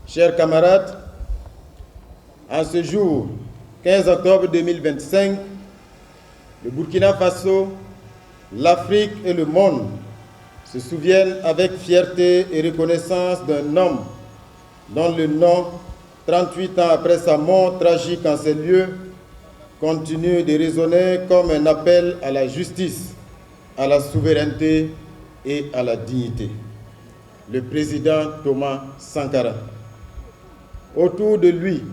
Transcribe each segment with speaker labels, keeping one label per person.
Speaker 1: Chers camarades, en ce jour 15 octobre 2025, le Burkina Faso, l'Afrique et le monde se souviennent avec fierté et reconnaissance d'un homme dont le nom, 38 ans après sa mort tragique en ces lieux, continue de résonner comme un appel à la justice, à la souveraineté et à la dignité. Le président Thomas Sankara. Autour de lui,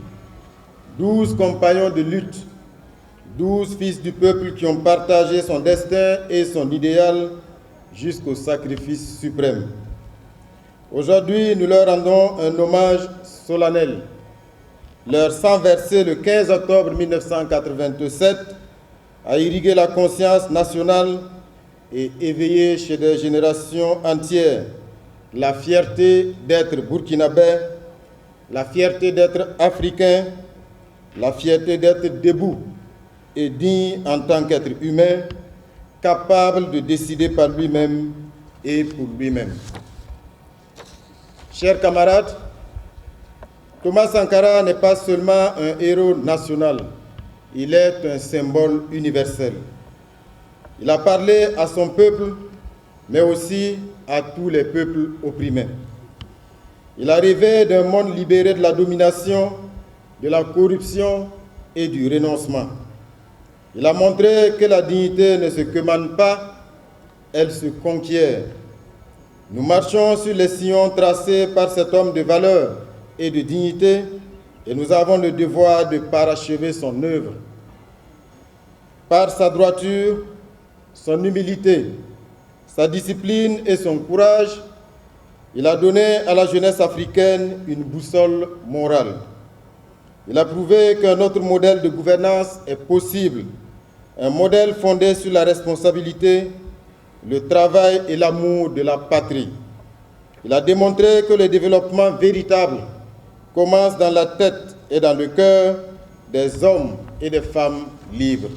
Speaker 1: 12 compagnons de lutte, 12 fils du peuple qui ont partagé son destin et son idéal jusqu'au sacrifice suprême. Aujourd'hui, nous leur rendons un hommage solennel. Leur sang versé le 15 octobre 1987 a irrigué la conscience nationale et éveillé chez des générations entières la fierté d'être burkinabé, la fierté d'être africain, la fierté d'être debout et digne en tant qu'être humain, capable de décider par lui-même et pour lui-même. Chers camarades, Thomas Sankara n'est pas seulement un héros national, il est un symbole universel. Il a parlé à son peuple, mais aussi à tous les peuples opprimés. Il a rêvé d'un monde libéré de la domination, de la corruption et du renoncement. Il a montré que la dignité ne se commande pas, elle se conquiert. Nous marchons sur les sillons tracés par cet homme de valeur et de dignité et nous avons le devoir de parachever son œuvre. Par sa droiture, son humilité, sa discipline et son courage, il a donné à la jeunesse africaine une boussole morale. Il a prouvé qu'un autre modèle de gouvernance est possible, un modèle fondé sur la responsabilité, le travail et l'amour de la patrie. Il a démontré que le développement véritable commence dans la tête et dans le cœur des hommes et des femmes libres.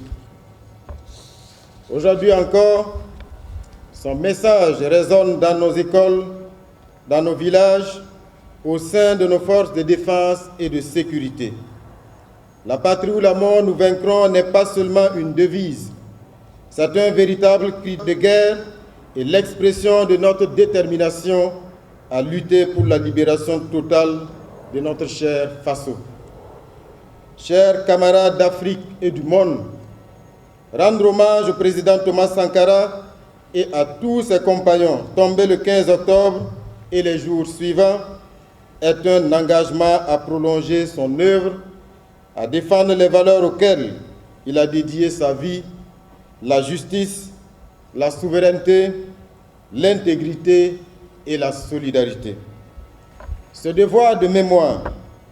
Speaker 1: Aujourd'hui encore, son message résonne dans nos écoles, dans nos villages, au sein de nos forces de défense et de sécurité. La patrie ou la mort, nous vaincrons n'est pas seulement une devise. C'est un véritable cri de guerre et l'expression de notre détermination à lutter pour la libération totale de notre cher Faso. Chers camarades d'Afrique et du monde, rendre hommage au président Thomas Sankara et à tous ses compagnons tombés le 15 octobre et les jours suivants est un engagement à prolonger son œuvre, à défendre les valeurs auxquelles il a dédié sa vie, la justice, la souveraineté, l'intégrité et la solidarité. Ce devoir de mémoire,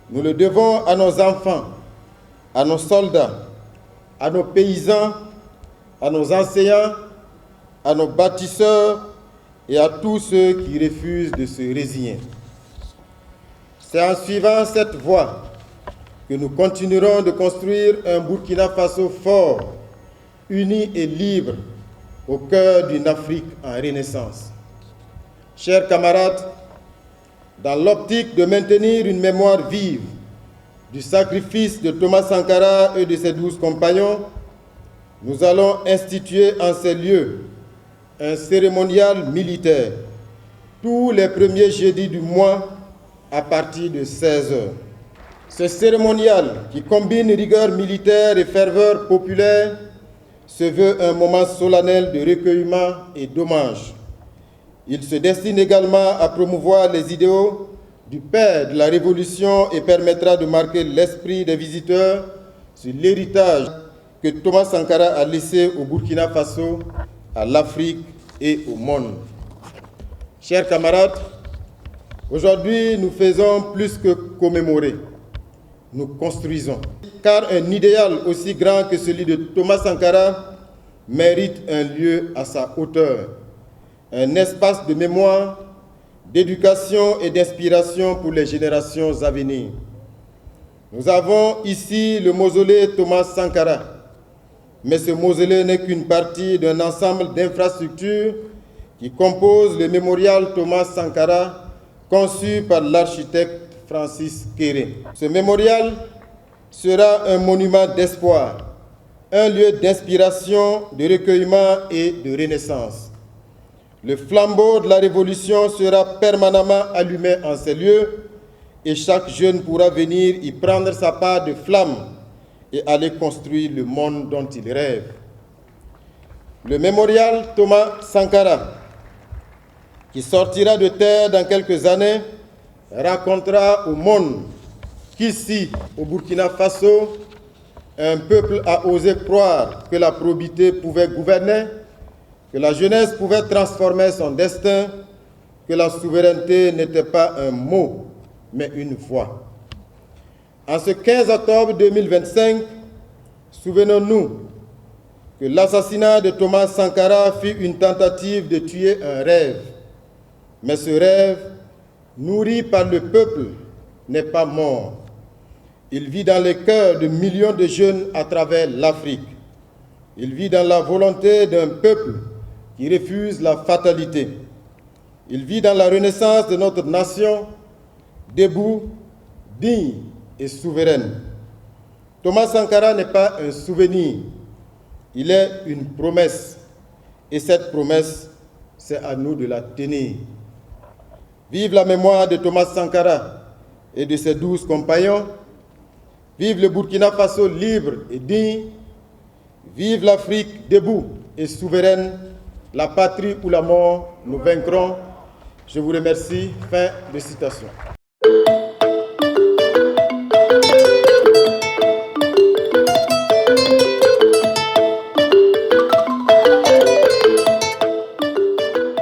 Speaker 1: nous le devons à nos enfants, à nos soldats, à nos paysans, à nos enseignants, à nos bâtisseurs et à tous ceux qui refusent de se résigner. C'est en suivant cette voie que nous continuerons de construire un Burkina Faso fort, uni et libre, au cœur d'une Afrique en renaissance. Chers camarades, dans l'optique de maintenir une mémoire vive du sacrifice de Thomas Sankara et de ses 12 compagnons, nous allons instituer en ces lieux un cérémonial militaire tous les premiers jeudis du mois à partir de 16 h. Ce cérémonial, qui combine rigueur militaire et ferveur populaire, se veut un moment solennel de recueillement et d'hommage. Il se destine également à promouvoir les idéaux du père de la Révolution et permettra de marquer l'esprit des visiteurs sur l'héritage que Thomas Sankara a laissé au Burkina Faso, à l'Afrique et au monde. Chers camarades, aujourd'hui nous faisons plus que commémorer, nous construisons. Car un idéal aussi grand que celui de Thomas Sankara mérite un lieu à sa hauteur, un espace de mémoire, d'éducation et d'inspiration pour les générations à venir. Nous avons ici le mausolée Thomas Sankara, Mais ce mausolée n'est qu'une partie d'un ensemble d'infrastructures qui composent le mémorial Thomas Sankara, conçu par l'architecte Francis Kéré. Ce mémorial sera un monument d'espoir, un lieu d'inspiration, de recueillement et de renaissance. Le flambeau de la Révolution sera permanemment allumé en ces lieux et chaque jeune pourra venir y prendre sa part de flamme et aller construire le monde dont il rêve. Le mémorial Thomas Sankara, qui sortira de terre dans quelques années, racontera au monde qu'ici, au Burkina Faso, un peuple a osé croire que la probité pouvait gouverner, que la jeunesse pouvait transformer son destin, que la souveraineté n'était pas un mot, mais une voix. En ce 15 octobre 2025, souvenons-nous que l'assassinat de Thomas Sankara fut une tentative de tuer un rêve. Mais ce rêve, nourri par le peuple, n'est pas mort. Il vit dans les cœurs de millions de jeunes à travers l'Afrique. Il vit dans la volonté d'un peuple qui refuse la fatalité. Il vit dans la renaissance de notre nation, debout, digne et souveraine. Thomas Sankara n'est pas un souvenir, il est une promesse. Et cette promesse, c'est à nous de la tenir. Vive la mémoire de Thomas Sankara et de ses 12 compagnons. Vive le Burkina Faso libre et digne. Vive l'Afrique debout et souveraine. La patrie ou la mort, nous vaincrons. Je vous remercie. Fin de citation.